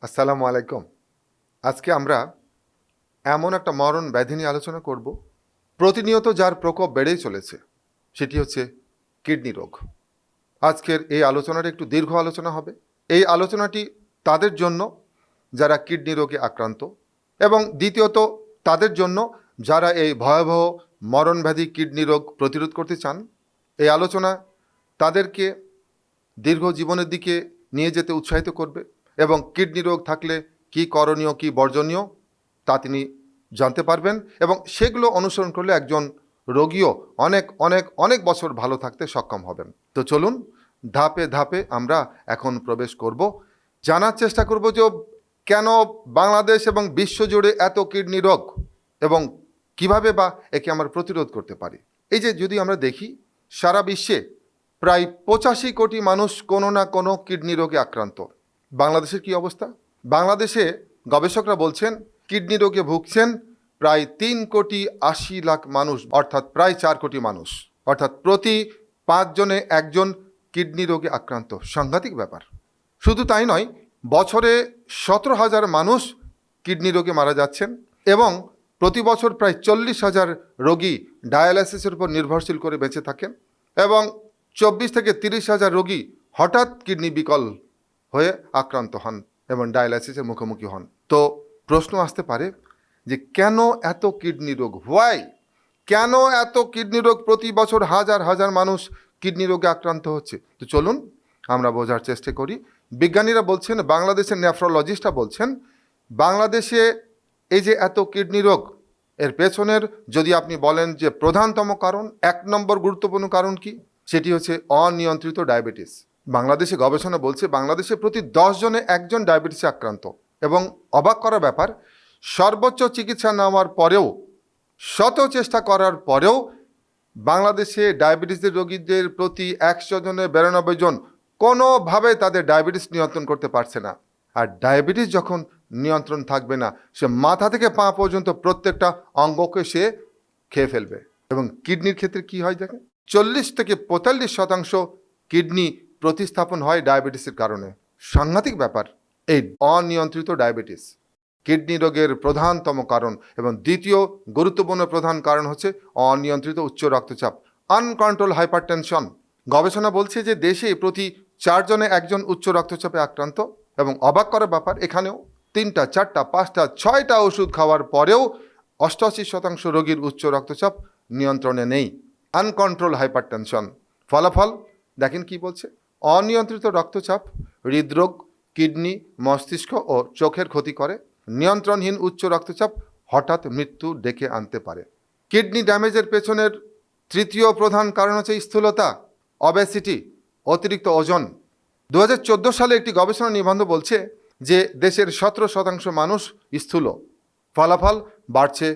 আসসালামু আলাইকুম। আজকে আমরা এমন একটা মরণ ব্যাধি নিয়ে আলোচনা করব, প্রতিনিয়ত যার প্রকোপ বেড়েই চলেছে, সেটি হচ্ছে কিডনি রোগ। আজকের এই আলোচনাটা একটু দীর্ঘ আলোচনা হবে। এই আলোচনাটি তাদের জন্য যারা কিডনি রোগে আক্রান্ত, এবং দ্বিতীয়ত তাদের জন্য যারা এই ভয়াবহ মরণব্যাধি কিডনি রোগ প্রতিরোধ করতে চান। এই আলোচনা তাদেরকে দীর্ঘ জীবনের দিকে নিয়ে যেতে উৎসাহিত করবে, এবং কিডনি রোগ থাকলে কি করণীয়, কি বর্জনীয় তা তিনি জানতে পারবেন, এবং সেগুলো অনুসরণ করলে একজন রোগীও অনেক অনেক অনেক বছর ভালো থাকতে সক্ষম হবেন। তো চলুন ধাপে ধাপে আমরা এখন প্রবেশ করব, জানার চেষ্টা করব যে কেন বাংলাদেশ এবং বিশ্বজুড়ে এত কিডনি রোগ, এবং কিভাবে বা একে আমরা প্রতিরোধ করতে পারি। এই যে যদি আমরা দেখি, সারা বিশ্বে প্রায় 85 কোটি মানুষ কোনো না কোনো কিডনি রোগে আক্রান্ত। বাংলাদেশের কি অবস্থা? বাংলাদেশে গবেষকরা বলছেন কিডনি রোগে ভুগছেন প্রায় 3,80,00,000 মানুষ, অর্থাৎ প্রায় 4 কোটি মানুষ, অর্থাৎ প্রতি 5 জনে একজন কিডনি রোগে আক্রান্ত। সাংঘাতিক ব্যাপার। শুধু তাই নয়, বছরে 17,000 মানুষ কিডনি রোগে মারা যাচ্ছেন, এবং প্রতি বছর প্রায় 40,000 রোগী ডায়ালাইসিসের উপর নির্ভরশীল করে বেঁচে থাকেন, এবং 24 থেকে 30,000 রোগী হঠাৎ কিডনি বিকল হয়ে আক্রান্ত হন এবং ডায়ালাইসিসের মুখোমুখি হন। তো প্রশ্ন আসতে পারে যে কেন এত কিডনি রোগ, হোয়াই, কেন এত কিডনি রোগ? প্রতি বছর হাজার হাজার মানুষ কিডনি রোগে আক্রান্ত হচ্ছে। তো চলুন আমরা বোঝার চেষ্টা করি। বিজ্ঞানীরা বলছেন, বাংলাদেশের নেফ্রোলজিস্টরা বলছেন, বাংলাদেশে এই যে এত কিডনি রোগ, এর পেছনের যদি আপনি বলেন যে প্রধানতম কারণ, 1 নম্বর গুরুত্বপূর্ণ কারণ কি, সেটি হচ্ছে অনিয়ন্ত্রিত ডায়াবেটিস। বাংলাদেশে গবেষণা বলছে বাংলাদেশে প্রতি 10 জনে একজন ডায়াবেটিসে আক্রান্ত, এবং অবাক করা ব্যাপার, সর্বোচ্চ চিকিৎসা নেওয়ার পরেও, শত চেষ্টা করার পরেও বাংলাদেশে ডায়াবেটিসের রোগীদের প্রতি 100 জনে 92 জন কোনোভাবে তাদের ডায়াবেটিস নিয়ন্ত্রণ করতে পারছে না। আর ডায়াবেটিস যখন নিয়ন্ত্রণ থাকবে না, সে মাথা থেকে পা পর্যন্ত প্রত্যেকটা অঙ্গকে সে খেয়ে ফেলবে। এবং কিডনির ক্ষেত্রে কি হয় দেখেন, 40 থেকে 45% কিডনি প্রতিস্থাপন হয় ডায়াবেটিসের কারণে। সাংঘাতিক ব্যাপার। এই অনিয়ন্ত্রিত ডায়াবেটিস কিডনি রোগের প্রধানতম কারণ, এবং দ্বিতীয় গুরুত্বপূর্ণ প্রধান কারণ হচ্ছে অনিয়ন্ত্রিত উচ্চ রক্তচাপ, আনকন্ট্রোল হাইপারটেনশন। গবেষণা বলছে যে দেশে প্রতি 4 জনে একজন উচ্চ রক্তচাপে আক্রান্ত, এবং অবাক করার ব্যাপার, এখানেও 3টা, 4টা, 5টা, 6টা ওষুধ খাওয়ার পরেও 88% রোগীর উচ্চ রক্তচাপ নিয়ন্ত্রণে নেই, আনকন্ট্রোল হাইপারটেনশন। ফলাফল দেখেন কি বলছে, অনিয়ন্ত্রিত রক্তচাপ হৃদরোগ, কিডনি, মস্তিষ্ক ও চোখের ক্ষতি করে। নিয়ন্ত্রণহীন উচ্চ রক্তচাপ হঠাৎ মৃত্যু ডেকে আনতে পারে। কিডনি ড্যামেজের পেছনের তৃতীয় প্রধান কারণ হচ্ছে স্থূলতা, অবেসিটি, অতিরিক্ত ওজন। 2014 সালে একটি গবেষণা নিবন্ধ বলছে যে দেশের 17% মানুষ স্থূল। ফলাফল বাড়ছে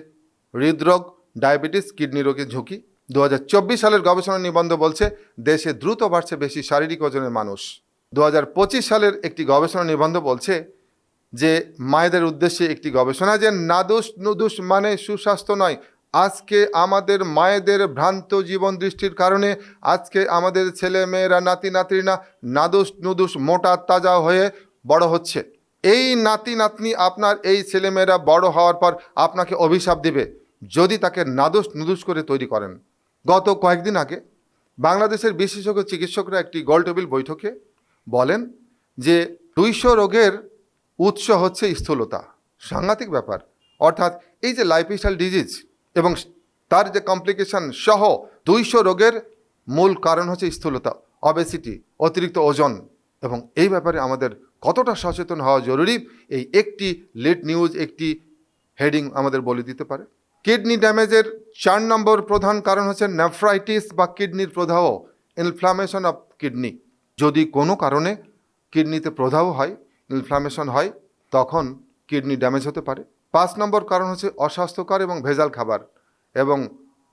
হৃদরোগ, ডায়াবেটিস, কিডনি রোগের ঝুঁকি। 2024 সালের গবেষণা নিবন্ধ বলছে দেশে দ্রুত বাড়ছে বেশি শারীরিক ওজনের মানুষ। 2025 সালের একটি গবেষণা নিবন্ধ বলছে যে মায়েদের উদ্দেশ্যে একটি গবেষণা, যে নাদুস নুদুস মানে সুস্বাস্থ্য নয়। আজকে আমাদের মায়েদের ভ্রান্ত জীবন দৃষ্টির কারণে আজকে আমাদের ছেলে মেয়েরা, নাতি নাতনিরা নাদুস নুদুস মোটা তাজা হয়ে বড় হচ্ছে। এই নাতি নাতনি, আপনার এই ছেলেমেয়েরা বড় হওয়ার পর আপনাকে অভিশাপ দিবে যদি তাকে নাদুস নুদুস করে তৈরি করেন। গত কয়েকদিন আগে বাংলাদেশের বিশেষজ্ঞ চিকিৎসকরা একটি গোলটেবিল বৈঠকে বলেন যে 200 রোগের উৎস হচ্ছে স্থূলতা। সাংঘাতিক ব্যাপার। অর্থাৎ এই যে লাইফস্টাইল ডিজিজ এবং তার যে কমপ্লিকেশন সহ 200 রোগের মূল কারণ হচ্ছে স্থূলতা, অবেসিটি, অতিরিক্ত ওজন। এবং এই ব্যাপারে আমাদের কতটা সচেতন হওয়া জরুরি, এই একটি লিড নিউজ, একটি হেডিং আমাদের বলে দিতে পারে। কিডনি ড্যামেজের 4 নম্বর প্রধান কারণ হচ্ছে নেফ্রাইটিস বা কিডনির প্রদাহ, ইনফ্লামেশন অফ কিডনি। যদি কোনো কারণে কিডনিতে প্রদাহ হয়, ইনফ্লামেশন হয়, তখন কিডনি ড্যামেজ হতে পারে। 5 নম্বর কারণ হচ্ছে অস্বাস্থ্যকর এবং ভেজাল খাবার। এবং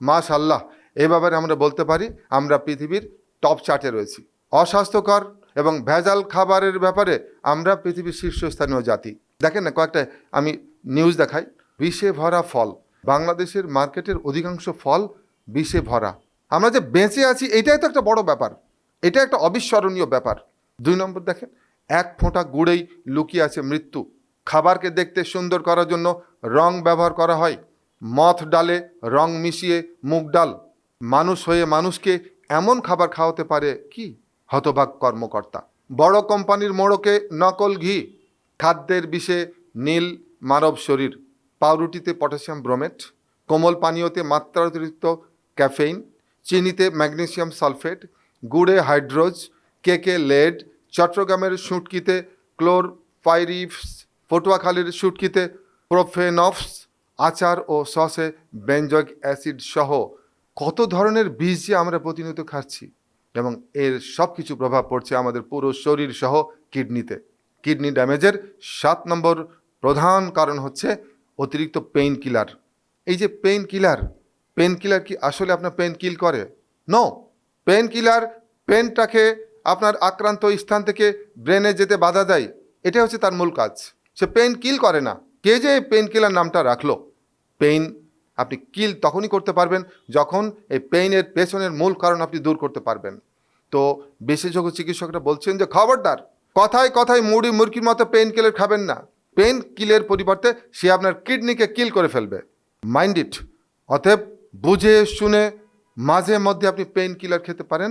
মাশাআল্লাহ, এই ব্যাপারে আমরা বলতে পারি আমরা পৃথিবীর টপ চার্টে রয়েছি। অস্বাস্থ্যকর এবং ভেজাল খাবারের ব্যাপারে আমরা পৃথিবীর শীর্ষস্থানীয় জাতি। দেখেন না, কয়েকটা আমি নিউজ দেখাই। বিষে ভরা ফল, বাংলাদেশের মার্কেটের অধিকাংশ ফল বিষে ভরা। আমরা যে বেঁচে আছি এটাই তো একটা বড় ব্যাপার, এটা একটা অবিস্মরণীয় ব্যাপার। 2 নম্বর দেখেন, এক ফোঁটা গুড়েই লুকিয়ে আছে মৃত্যু। খাবারকে দেখতে সুন্দর করার জন্য রং ব্যবহার করা হয়। মথ ডালে রং মিশিয়ে মুগ ডাল। মানুষ হয়ে মানুষকে এমন খাবার খাওয়াতে পারে কি হতভাগ কর্মকর্তা। বড় কোম্পানির মোড়কে নকল ঘি। খাদ্যের বিষে নীল মানব শরীর। পাউরুটিতে পটাশিয়াম ব্রোমেট। কোমল পানীয়তে মাত্রাতিরিক্ত ক্যাফেইন। চিনিতে ম্যাগনেসিয়াম সালফেট। গুড়ে হাইড্রোজ। কেকে লেড। চট্টগ্রামের শুটকিতে ক্লোরপাইরিফস। পটুয়াখালীর শুটকিতে প্রোফেনফস। আচার ও সসে বেনজোইক অ্যাসিড সহ কত ধরনের বিষ যে আমরা প্রতিনিয়ত খাচ্ছি, এবং এর সব কিছু প্রভাব পড়ছে আমাদের পুরো শরীর সহ কিডনিতে। কিডনি ড্যামেজের 7 নম্বর প্রধান কারণ হচ্ছে অতিরিক্ত পেইন কিলার। এই যে পেইন কিলার কি আসলে আপনার পেইন কিল করে? নো। পেইন কিলার পেনটাকে আপনার আক্রান্ত স্থান থেকে ব্রেনে যেতে বাধা দেয়, এটা হচ্ছে তার মূল কাজ। সে পেইন কিল করে না। কে যে পেইন কিলার নামটা রাখলো? পেইন আপনি কিল তখনই করতে পারবেন যখন এই পেইনের পেছনের মূল কারণ আপনি দূর করতে পারবেন। তো বিশেষজ্ঞ চিকিৎসকরা বলছেন যে খবরদার, কথায় কথায় মুড়ি মুরগির মতো পেইন কিলার খাবেন না। পেইন কিলের পরিবর্তে সে আপনার কিডনিকে কিল করে ফেলবে। Mind it. অতএব বুঝে শুনে মাঝে মধ্যে আপনি পেইন কিলার খেতে পারেন,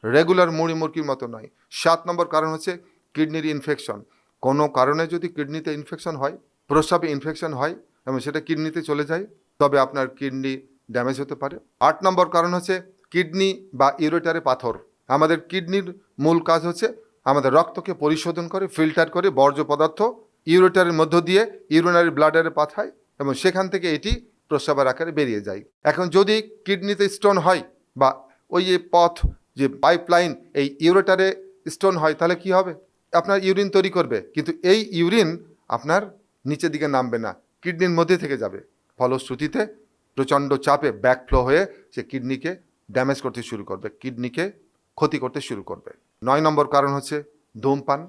রেগুলার মুড়ি মুরগির মতো নয়। 7 নম্বর কারণ হচ্ছে কিডনির ইনফেকশন। কোনো কারণে যদি কিডনিতে ইনফেকশন হয়, প্রস্রাবে ইনফেকশন হয় এবং সেটা কিডনিতে চলে যায়, তবে আপনার কিডনি ড্যামেজ হতে পারে। 8 নম্বর কারণ হচ্ছে কিডনি বা ইউরেটারে পাথর। আমাদের কিডনির মূল কাজ হচ্ছে আমাদের রক্তকে পরিশোধন করে, ফিল্টার করে বর্জ্য পদার্থ ইউরেটারের মধ্য দিয়ে ইউরিনারি ব্লাডারে পাঠায় এবং সেখান থেকে এটি প্রস্রাবের আকারে বেরিয়ে যায়। এখন যদি কিডনিতে স্টোন হয় বা ওই যে পথ, যে পাইপলাইন, এই ইউরেটারে স্টোন হয়, তাহলে কি হবে? আপনার ইউরিন তৈরি করবে, কিন্তু এই ইউরিন আপনার নিচের দিকে নামবে না, কিডনির মধ্যে থেকে যাবে। ফলশ্রুতিতে প্রচণ্ড চাপে ব্যাকফ্লো হয়ে সে কিডনিকে ড্যামেজ করতে শুরু করবে, কিডনিকে ক্ষতি করতে শুরু করবে। 9 নম্বর কারণ হচ্ছে ধূমপান।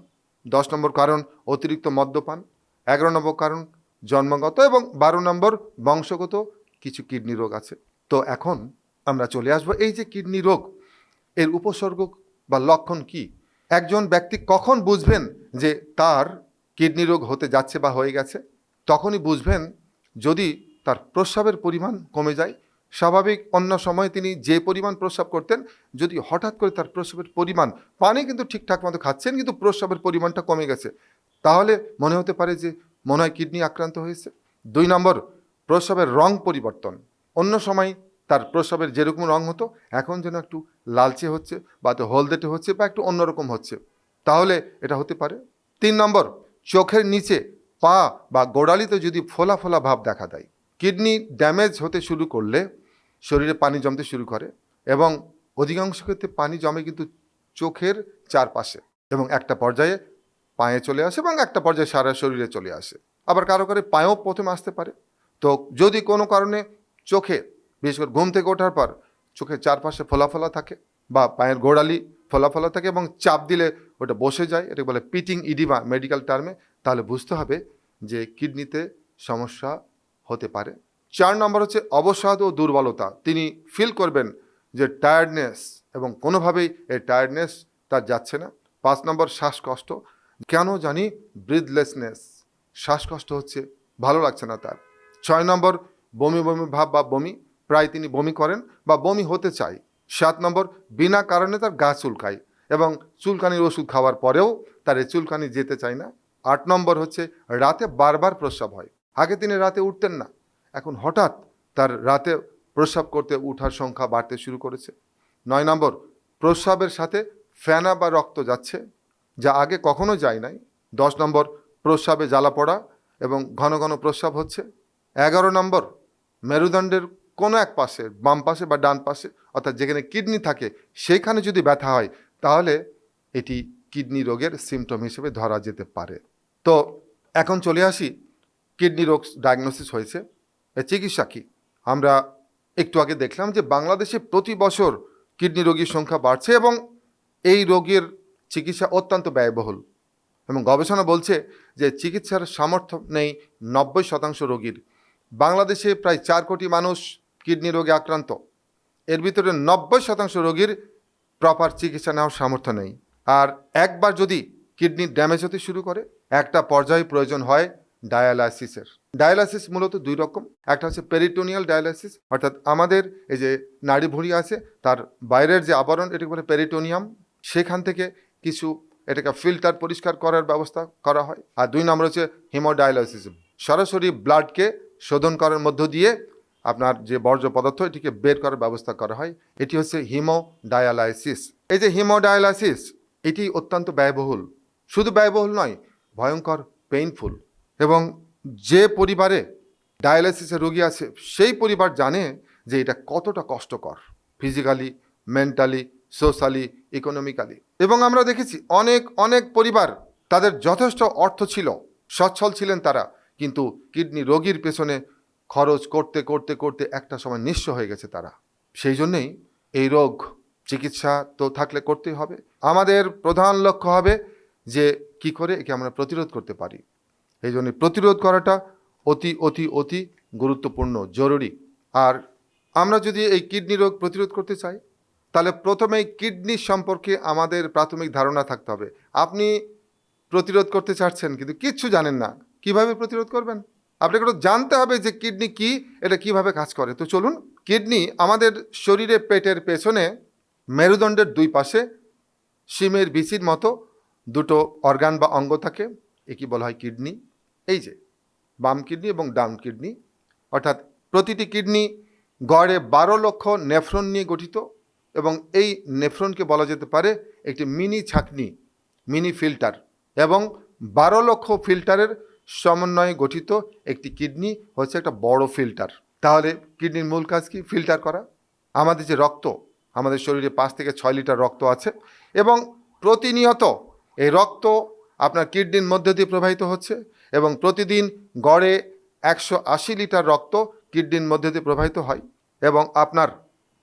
10 নম্বর কারণ অতিরিক্ত মদ্যপান। 11 নম্বর কারণ জন্মগত, এবং 12 নম্বর বংশগত কিছু কিডনি রোগ আছে। তো এখন আমরা চলে আসবো এই যে কিডনি রোগ, এর উপসর্গ বা লক্ষণ কি। একজন ব্যক্তি কখন বুঝবেন যে তার কিডনি রোগ হতে যাচ্ছে বা হয়ে গেছে? তখনই বুঝবেন যদি তার প্রস্রাবের পরিমাণ কমে যায়। স্বাভাবিক অন্য সময় তিনি যে পরিমাণ প্রস্রাব করতেন, যদি হঠাৎ করে তার প্রস্রাবের পরিমাণ, পানি কিন্তু ঠিকঠাক মতো খাচ্ছেন কিন্তু প্রস্রাবের পরিমাণটা কমে গেছে, তাহলে মনে হতে পারে যে মনে হয় কিডনি আক্রান্ত হয়েছে। 2 নম্বর, প্রস্রাবের রং পরিবর্তন। অন্য সময় তার প্রস্রাবের যেরকম রং হতো এখন যেন একটু লালচে হচ্ছে বা তো হলদেটে হচ্ছে বা একটু অন্যরকম হচ্ছে, তাহলে এটা হতে পারে। 3 নম্বর, চোখের নিচে পা বা গোড়ালিতে যদি ফোলা ফোলা ভাব দেখা দেয়। কিডনি ড্যামেজ হতে শুরু করলে শরীরে পানি জমতে শুরু করে, এবং অধিকাংশ ক্ষেত্রে পানি জমে কিন্তু চোখের চারপাশে, এবং একটা পর্যায়ে পায়ে চলে আসে এবং একটা পর্যায়ে সারা শরীরে চলে আসে। আবার কারো কারো পায়েও প্রথমে আসতে পারে। তো যদি কোনো কারণে চোখে, বিশেষ করে ঘুম থেকে ওঠার পর চোখের চারপাশে ফোলা ফোলা থাকে বা পায়ের গোড়ালি ফোলা ফোলা থাকে এবং চাপ দিলে ওটা বসে যায়, এটা বলে পিটিং ইডিমা মেডিকেল টার্মে, তাহলে বুঝতে হবে যে কিডনিতে সমস্যা হতে পারে। 4 নম্বর হচ্ছে অবসাদ ও দুর্বলতা। তিনি ফিল করবেন যে টায়ার্ডনেস, এবং কোনোভাবেই এই টায়ার্ডনেস তার যাচ্ছে না। 5 নম্বর, শ্বাসকষ্ট। কেন জানি ব্রিথলেসনেস, শ্বাসকষ্ট হচ্ছে, ভালো লাগছে না তার। 6 নম্বর, বমি বমি ভাব বা বমি, প্রায় তিনি বমি করেন বা বমি হতে চায়। 7 নম্বর, বিনা কারণে তার গা চুলকায় এবং চুলকানির ওষুধ খাওয়ার পরেও তার এই চুলকানি যেতে চায় না। 8 নম্বর হচ্ছে রাতে বারবার প্রস্রাব হয়। আগে তিনি রাতে উঠতেন না, এখন হঠাৎ তার রাতে প্রস্রাব করতে উঠার সংখ্যা বাড়তে শুরু করেছে। 9 নম্বর, প্রস্রাবের সাথে ফেনা বা রক্ত যাচ্ছে, যা আগে কখনো যায় নাই। 10 নম্বর, প্রস্রাবে জ্বালা পড়া এবং ঘন ঘন প্রস্রাব হচ্ছে। 11 নম্বর, মেরুদণ্ডের কোনো এক পাশে, বাম পাশে বা ডান পাশে, অর্থাৎ যেখানে কিডনি থাকে সেইখানে যদি ব্যথা হয়, তাহলে এটি কিডনি রোগের সিমটম হিসেবে ধরা যেতে পারে। তো এখন চলে আসি, কিডনি রোগ ডায়াগনোসিস হয়েছে, এর চিকিৎসা কী। আমরা একটু আগে দেখলাম যে বাংলাদেশে প্রতি বছর কিডনি রোগীর সংখ্যা বাড়ছে এবং এই রোগের চিকিৎসা অত্যন্ত ব্যয়বহুল, এবং গবেষণা বলছে যে চিকিৎসার সামর্থ্য নেই 90% রোগীর। বাংলাদেশে প্রায় 4 কোটি মানুষ কিডনি রোগে আক্রান্ত, এর ভিতরে 90% রোগীর প্রপার চিকিৎসা নেওয়ার সামর্থ্য নেই। আর একবার যদি কিডনি ড্যামেজ হতে শুরু করে, একটা পর্যায়ে প্রয়োজন হয় ডায়ালাইসিসের। ডায়ালাইসিস মূলত দুই রকম, একটা হচ্ছে পেরিটোনিয়াল ডায়ালাইসিস, অর্থাৎ আমাদের এই যে নাড়ি ভুঁড়ি আছে তার বাইরের যে আবরণ এটাকে বলে পেরিটোনিয়াম, সেখান থেকে কিছু এটাকে ফিল্টার পরিষ্কার করার ব্যবস্থা করা হয়। আর দুই নম্বর হচ্ছে হিমোডায়ালাইসিস, সরাসরি ব্লাডকে শোধন করার মধ্য দিয়ে আপনার যে বর্জ্য পদার্থ এটিকে বের করার ব্যবস্থা করা হয়, এটি হচ্ছে হিমোডায়ালাইসিস। এই যে হিমোডায়ালাইসিস এটি অত্যন্ত ব্যয়বহুল, শুধু ব্যয়বহুল নয়, ভয়ঙ্কর পেইনফুল। এবং যে পরিবারে ডায়ালাইসিসের রোগী আছে সেই পরিবার জানে যে এটা কতটা কষ্টকর, ফিজিক্যালি, মেন্টালি, সোশ্যালি, ইকোনমিক্যালি। এবং আমরা দেখেছি অনেক অনেক পরিবার, তাদের যথেষ্ট অর্থ ছিল, সচ্ছল ছিলেন তারা, কিন্তু কিডনি রোগীর পেছনে খরচ করতে করতে করতে একটা সময় নিঃস্ব হয়ে গেছে তারা। সেই জন্যেই এই রোগ চিকিৎসা তো থাকলে করতেই হবে। আমাদের প্রধান লক্ষ্য হবে যে কি করে একে আমরা প্রতিরোধ করতে পারি। এই জন্য প্রতিরোধ করাটা অতি অতি অতি গুরুত্বপূর্ণ, জরুরি। আর আমরা যদি এই কিডনি রোগ প্রতিরোধ করতে চাই, তাহলে প্রথমেই কিডনি সম্পর্কে আমাদের প্রাথমিক ধারণা থাকতে হবে। আপনি প্রতিরোধ করতে চাচ্ছেন কিন্তু কিচ্ছু জানেন না, কিভাবে প্রতিরোধ করবেন? আপনাকে একটু জানতে হবে যে কিডনি কি, এটা কিভাবে কাজ করে। তো চলুন, কিডনি আমাদের শরীরে পেটের পেছনে মেরুদণ্ডের দুই পাশে শিমের বিচির মতো দুটো অর্গান বা অঙ্গ থাকে, একে বলা হয় কিডনি। এই যে বাম কিডনি এবং ডান কিডনি, অর্থাৎ প্রতিটি কিডনি গড়ে 12 লক্ষ নেফ্রন নিয়ে গঠিত, এবং এই নেফ্রনকে বলা যেতে পারে একটি মিনি ছাঁকনি, মিনি ফিল্টার, এবং 12 লক্ষ ফিল্টারের সমন্বয়ে গঠিত একটি কিডনি হচ্ছে একটা বড় ফিল্টার। তাহলে কিডনির মূল কাজ কি? ফিল্টার করা। আমাদের যে রক্ত, আমাদের শরীরে 5 থেকে 6 লিটার রক্ত আছে, এবং প্রতিনিয়ত এই রক্ত আপনার কিডনির মধ্য দিয়ে প্রবাহিত হচ্ছে, এবং প্রতিদিন গড়ে 180 লিটার রক্ত কিডনির মধ্যে দিয়ে প্রবাহিত হয়। এবং আপনার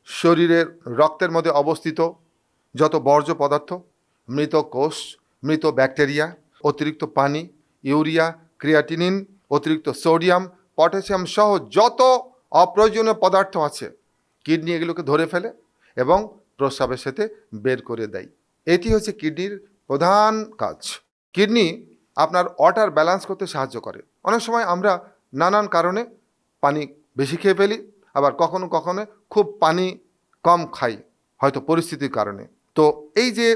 শরীরের রক্তের মধ্যে অবস্থিত যত বর্জ্য পদার্থ, মৃত কোষ, মৃত ব্যাকটেরিয়া, অতিরিক্ত পানি, ইউরিয়া, ক্রিয়াটিনিন, অতিরিক্ত সোডিয়াম, পটাশিয়াম সহ যত অপ্রয়োজনীয় পদার্থ আছে, কিডনি এগুলোকে ধরে ফেলে এবং প্রস্রাবের সাথে বের করে দেয়। এটি হচ্ছে কিডনির প্রধান কাজ। কিডনি আপনার ওয়াটার ব্যালেন্স করতে সাহায্য করে। অনেক সময় আমরা নানান কারণে পানি বেশি খেয়ে ফেলি, আবার কখনো কখনো খুব পানি কম খাই, হয়তো পরিস্থিতির কারণে। তো এই যে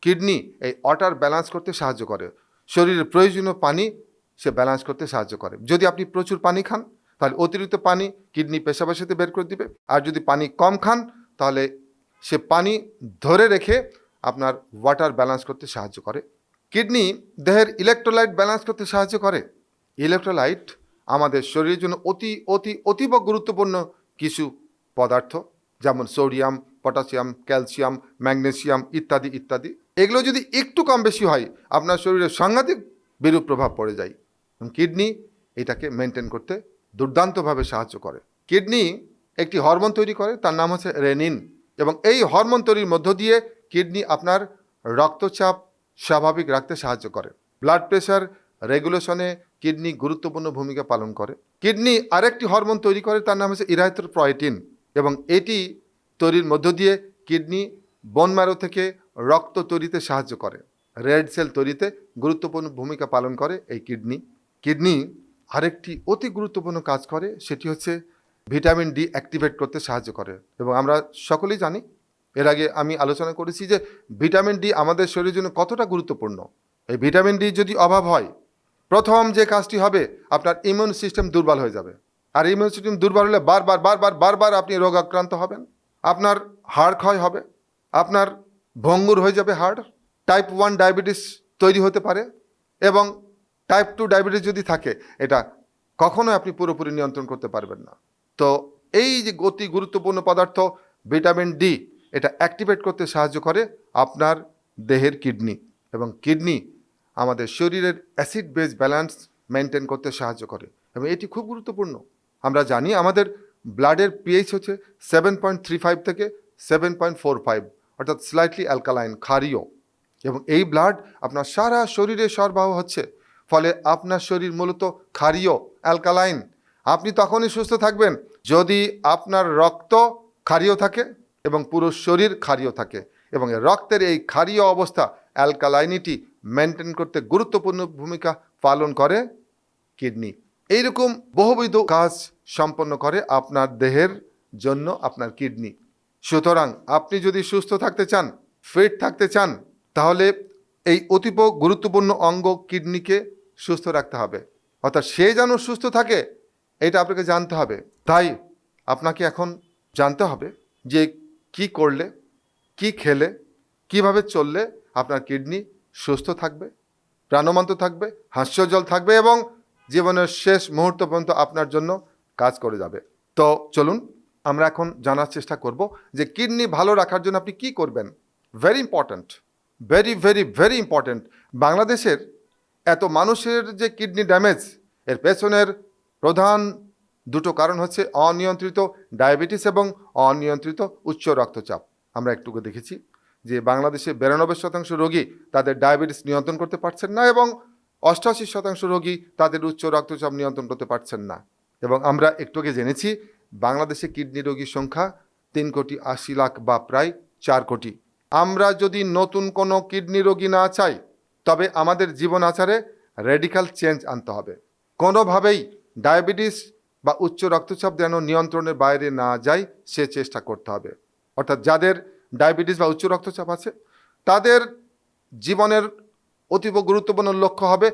কিডনি এই ওয়াটার ব্যালেন্স করতে সাহায্য করে, শরীরের প্রয়োজনীয় পানি সে ব্যালেন্স করতে সাহায্য করে। যদি আপনি প্রচুর পানি খান তাহলে অতিরিক্ত পানি কিডনি পেশাবের সাথে বের করে দিবে, আর যদি পানি কম খান তাহলে সে পানি ধরে রেখে আপনার ওয়াটার ব্যালেন্স করতে সাহায্য করে। কিডনি দেহের ইলেকট্রোলাইট ব্যালেন্স করতে সাহায্য করে। ইলেকট্রোলাইট আমাদের শরীরের জন্য অতীব গুরুত্বপূর্ণ কিছু পদার্থ, যেমন সোডিয়াম, পটাশিয়াম, ক্যালসিয়াম, ম্যাগনেসিয়াম ইত্যাদি ইত্যাদি। এগুলো যদি একটু কম বেশি হয় আপনার শরীরে সাংঘাতিক বিরূপ প্রভাব পড়ে যায়। কিডনি এটাকে মেনটেন করতে দুর্দান্তভাবে সাহায্য করে। কিডনি একটি হরমোন তৈরি করে, তার নাম হচ্ছে রেনিন, এবং এই হরমোন তৈরির মধ্য দিয়ে কিডনি আপনার রক্তচাপ স্বাভাবিক রাখতে সাহায্য করে। ব্লাড প্রেশার রেগুলেশনে কিডনি গুরুত্বপূর্ণ ভূমিকা পালন করে। কিডনি আরেকটি হরমোন তৈরি করে, তার নাম হচ্ছে ইরাইথ্রোপয়েটিন, এবং এটি তৈরির মধ্য দিয়ে কিডনি বোন ম্যারো থেকে রক্ত তৈরিতে সাহায্য করে। রেড সেল তৈরিতে গুরুত্বপূর্ণ ভূমিকা পালন করে এই কিডনি। কিডনি আরেকটি অতি গুরুত্বপূর্ণ কাজ করে, সেটি হচ্ছে ভিটামিন ডি অ্যাক্টিভেট করতে সাহায্য করে। এবং আমরা সকলেই জানি, এর আগে আমি আলোচনা করেছি যে ভিটামিন ডি আমাদের শরীরের জন্য কতটা গুরুত্বপূর্ণ। এই ভিটামিন ডি যদি অভাব হয়, প্রথম যে কাজটি হবে আপনার ইমিউন সিস্টেম দুর্বল হয়ে যাবে, আর ইমিউন সিস্টেম দুর্বল হলে বারবার আপনি রোগ আক্রান্ত হবেন, আপনার হাড় ক্ষয় হবে, আপনার ভঙ্গুর হয়ে যাবে হাড়, টাইপ 1 ডায়াবেটিস তৈরি হতে পারে, এবং টাইপ 2 ডায়াবেটিস যদি থাকে এটা কখনোই আপনি পুরোপুরি নিয়ন্ত্রণ করতে পারবেন না। তো এই যে গুরুত্বপূর্ণ পদার্থ ভিটামিন ডি, এটা অ্যাক্টিভেট করতে সাহায্য করে আপনার দেহের কিডনি, এবং কিডনি আমাদের শরীরের অ্যাসিড বেস ব্যালেন্স মেনটেন করতে সাহায্য করে, এবং এটি খুব গুরুত্বপূর্ণ। আমরা জানি আমাদের ব্লাডের পিএইচ হচ্ছে 7.35 থেকে 7.45, অর্থাৎ স্লাইটলি অ্যালকালাইন, ক্ষারীয়, এবং এই ব্লাড আপনার সারা শরীরে সরবরাহ হচ্ছে, ফলে আপনার শরীর মূলত ক্ষারীয়, অ্যালকালাইন। আপনি তখনই সুস্থ থাকবেন যদি আপনার রক্ত ক্ষারীয় থাকে এবং পুরো শরীর ক্ষারীয় থাকে, এবং রক্তের এই ক্ষারীয় অবস্থা অ্যালকালাইনিটি মেনটেন করতে গুরুত্বপূর্ণ ভূমিকা পালন করে কিডনি। এইরকম বহুবিধ কাজ সম্পন্ন করে আপনার দেহের জন্য আপনার কিডনি। সুতরাং আপনি যদি সুস্থ থাকতে চান, ফিট থাকতে চান, তাহলে এই অতীব গুরুত্বপূর্ণ অঙ্গ কিডনিকে সুস্থ রাখতে হবে, অর্থাৎ সে যেন সুস্থ থাকে এটা আপনাকে জানতে হবে। তাই আপনাকে এখন জানতে হবে যে কি করলে, কি খেলে, কিভাবে চললে আপনার কিডনি সুস্থ থাকবে, প্রাণবন্ত থাকবে, হাস্যজ্জ্বল থাকবে এবং জীবনের শেষ মুহূর্ত পর্যন্ত আপনার জন্য কাজ করে যাবে। তো চলুন আমরা এখন জানার চেষ্টা করব যে কিডনি ভালো রাখার জন্য আপনি কি করবেন। Very important, very very very important. বাংলাদেশের এত মানুষের যে কিডনি ড্যামেজ, এর পেছনের প্রধান দুটো কারণ হচ্ছে অনিয়ন্ত্রিত ডায়াবেটিস এবং অনিয়ন্ত্রিত উচ্চ রক্তচাপ। আমরা একটু দেখেছি যে বাংলাদেশে 92% রোগী তাদের ডায়াবেটিস নিয়ন্ত্রণ করতে পারছেন না এবং 88% রোগী তাদের উচ্চ রক্তচাপ নিয়ন্ত্রণ করতে পারছেন না। এবং আমরা একটু আগে জেনেছি বাংলাদেশে কিডনি রোগীর সংখ্যা 3,80,00,000 বা প্রায় 4 কোটি। আমরা যদি নতুন কোনো কিডনি রোগী না চাই, তবে আমাদের জীবন আচারে রেডিক্যাল চেঞ্জ আনতে হবে। কোনোভাবেই ডায়াবেটিস বা উচ্চ রক্তচাপ যেন নিয়ন্ত্রণের বাইরে না যায় সে চেষ্টা করতে হবে। অর্থাৎ যাদের ডায়াবেটিস বা উচ্চ রক্তচাপ আছে তাদের জীবনের অতীব গুরুত্বপূর্ণ লক্ষ্য হবে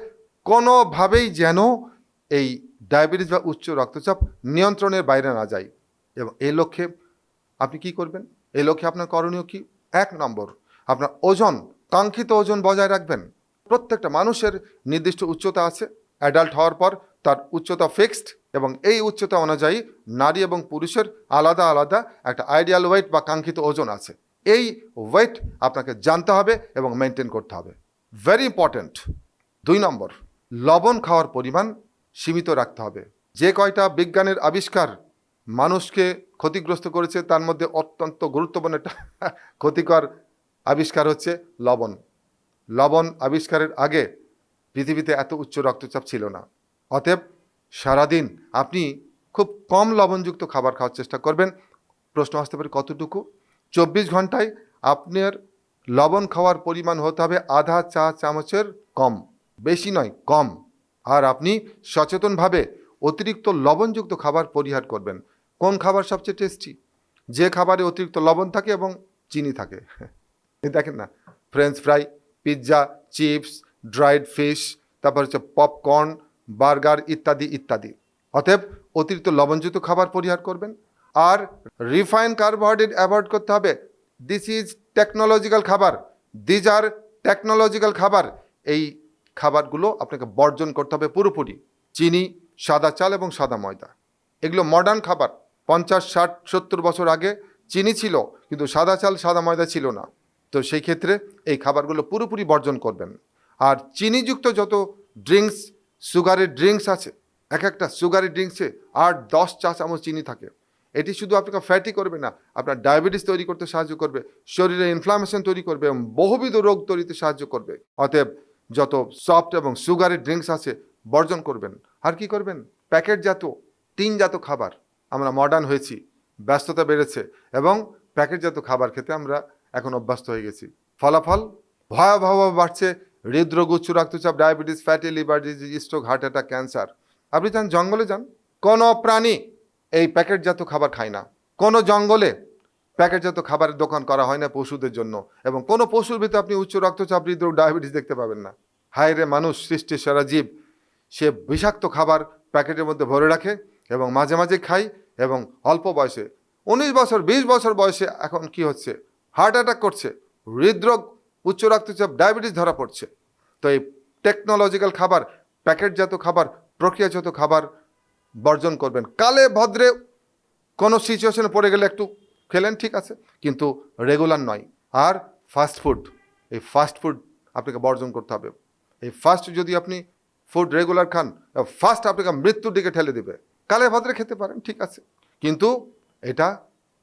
কোনোভাবেই যেন এই ডায়াবেটিস বা উচ্চ রক্তচাপ নিয়ন্ত্রণের বাইরে না যায়। এবং এই লক্ষ্যে আপনি কি করবেন? এই লক্ষ্যে আপনার করণীয় কি? 1 নম্বর, আপনার ওজন, কাঙ্ক্ষিত ওজন বজায় রাখবেন। প্রত্যেকটা মানুষের নির্দিষ্ট উচ্চতা আছে। অ্যাডাল্ট হওয়ার পর তার উচ্চতা ফিক্সড এবং এই উচ্চতা অনুযায়ী নারী এবং পুরুষের আলাদা আলাদা একটা আইডিয়াল ওয়েট বা কাঙ্ক্ষিত ওজন আছে। এই ওয়েট আপনাকে জানতে হবে এবং মেনটেন করতে হবে। Very important. 2 নম্বর, লবণ খাওয়ার পরিমাণ সীমিত রাখতে হবে। যে কয়টা বিজ্ঞানের আবিষ্কার মানুষকে ক্ষতিগ্রস্ত করেছে তার মধ্যে অত্যন্ত গুরুত্বপূর্ণ একটা ক্ষতিকর আবিষ্কার হচ্ছে লবণ। লবণ আবিষ্কারের আগে পৃথিবীতে এত উচ্চ রক্তচাপ ছিল না। অতএব সারাদিন আপনি খুব কম লবণযুক্ত খাবার খাওয়ার চেষ্টা করবেন। প্রশ্ন আসতে পারে কতটুকু? 24 ঘন্টায় আপনার লবণ খাওয়ার পরিমাণ হতে হবে আধা চা চামচের কম, বেশি নয়, কম। আর আপনি সচেতনভাবে অতিরিক্ত লবণযুক্ত খাবার পরিহার করবেন। কোন খাবার সবচেয়ে টেস্টি? যে খাবারে অতিরিক্ত লবণ থাকে এবং চিনি থাকে। দেখেন না, French fry, pizza, chips, dried fish, তারপর হচ্ছে পপকর্ন, বার্গার ইত্যাদি ইত্যাদি। অতএব অতিরিক্ত লবণযুক্ত খাবার পরিহার করবেন। আর রিফাইন কার্বোহাইড্রেট অ্যাভয়েড করতে হবে। দিস ইজ টেকনোলজিক্যাল খাবার, দিজ আর টেকনোলজিক্যাল খাবার। এই খাবারগুলো আপনাকে বর্জন করতে হবে পুরোপুরি। চিনি, সাদা চাল এবং সাদা ময়দা, এগুলো মডার্ন খাবার। 50, 60, 70 বছর আগে চিনি ছিল কিন্তু সাদা চাল সাদা ময়দা ছিল না। তো সেই ক্ষেত্রে এই খাবারগুলো পুরোপুরি বর্জন করবেন। আর চিনিযুক্ত যত ড্রিঙ্কস, সুগারের ড্রিঙ্কস আছে, এক একটা সুগারের ড্রিঙ্কসে 8-10 চা চামচ চিনি থাকে। এটি শুধু আপনাকে ফ্যাটি করবে না, আপনার ডায়াবেটিস তৈরি করতে সাহায্য করবে, শরীরে ইনফ্লামেশন তৈরি করবে এবং বহুবিধ রোগ তৈরিতে সাহায্য করবে। অতএব যত সফট এবং সুগারের ড্রিঙ্কস আছে বর্জন করবেন। আর কি করবেন? প্যাকেটজাত, টিনজাত খাবার। আমরা মডার্ন হয়েছি, ব্যস্ততা বেড়েছে এবং প্যাকেটজাত খাবার খেতে আমরা এখন অভ্যস্ত হয়ে গেছি। ফলাফল ভয়াবহভাবে বাড়ছে হৃদরোগ, উচ্চ রক্তচাপ, diabetes, fatty liver disease, stroke, heart attack, cancer. আপনি যান জঙ্গলে যান, কোনো প্রাণী এই প্যাকেটজাত খাবার খায় না। কোনো জঙ্গলে প্যাকেটজাত খাবারের দোকান করা হয় না পশুদের জন্য এবং কোনো পশুর ভিতরে আপনি উচ্চ রক্তচাপ, হৃদরোগ, ডায়াবেটিস দেখতে পাবেন না। হায় রে মানুষ, সৃষ্টির সেরা জীব, সে বিষাক্ত খাবার প্যাকেটের মধ্যে ভরে রাখে এবং মাঝে মাঝে খায় এবং অল্প বয়সে 19 বছর 20 বছর বয়সে এখন কি হচ্ছে? হার্ট অ্যাটাক করছে, হৃদরোগ, উচ্চ রক্তচাপ, ডায়াবেটিস ধরা পড়ছে। তো এই টেকনোলজিক্যাল খাবার, প্যাকেটজাত খাবার, প্রক্রিয়াজাত খাবার বর্জন করবেন। কালে ভদ্রে কোনো সিচুয়েশনে পড়ে গেলে একটু খেলেন, ঠিক আছে, কিন্তু রেগুলার নয়। আর ফাস্ট ফুড, এই ফাস্ট ফুড আপনাকে বর্জন করতে হবে। এই ফাস্ট যদি আপনি ফুড রেগুলার খান, ফাস্ট আপনাকে মৃত্যুর দিকে ঠেলে দেবে। কালে ভদ্রে খেতে পারেন, ঠিক আছে, কিন্তু এটা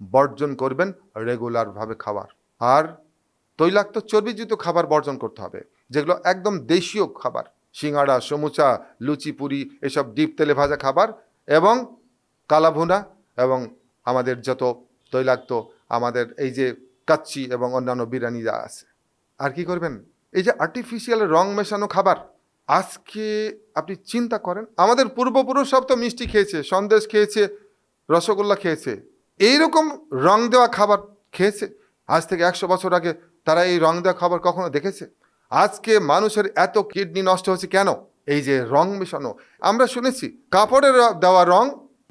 বর্জন করবেন রেগুলারভাবে খাবার। আর তৈলাক্ত চর্বিযুক্ত খাবার বর্জন করতে হবে, যেগুলো একদম দেশীয় খাবার, সিঙ্গাড়া, সমুচা, লুচি, পুরি, এসব ডিপ তেলে ভাজা খাবার এবং কালাভুনা এবং আমাদের যত তৈলাক্ত আমাদের এই যে কাচ্চি এবং অন্যান্য বিরিয়ানি যা আছে। আর কি করবেন? এই যে আর্টিফিশিয়াল রং মেশানো খাবার, আজকে আপনি চিন্তা করেন, আমাদের পূর্বপুরুষ সব তো মিষ্টি খেয়েছে, সন্দেশ খেয়েছে, রসগোল্লা খেয়েছে, এইরকম রং দেওয়া খাবার খেয়েছে। আজ থেকে 100 বছর আগে তারা এই রং দেওয়া খাবার কখনো দেখেছে? আজকে মানুষের এত কিডনি নষ্ট হচ্ছে কেন? এই যে রং মেশানো। আমরা শুনেছি কাপড়ের দেওয়া রং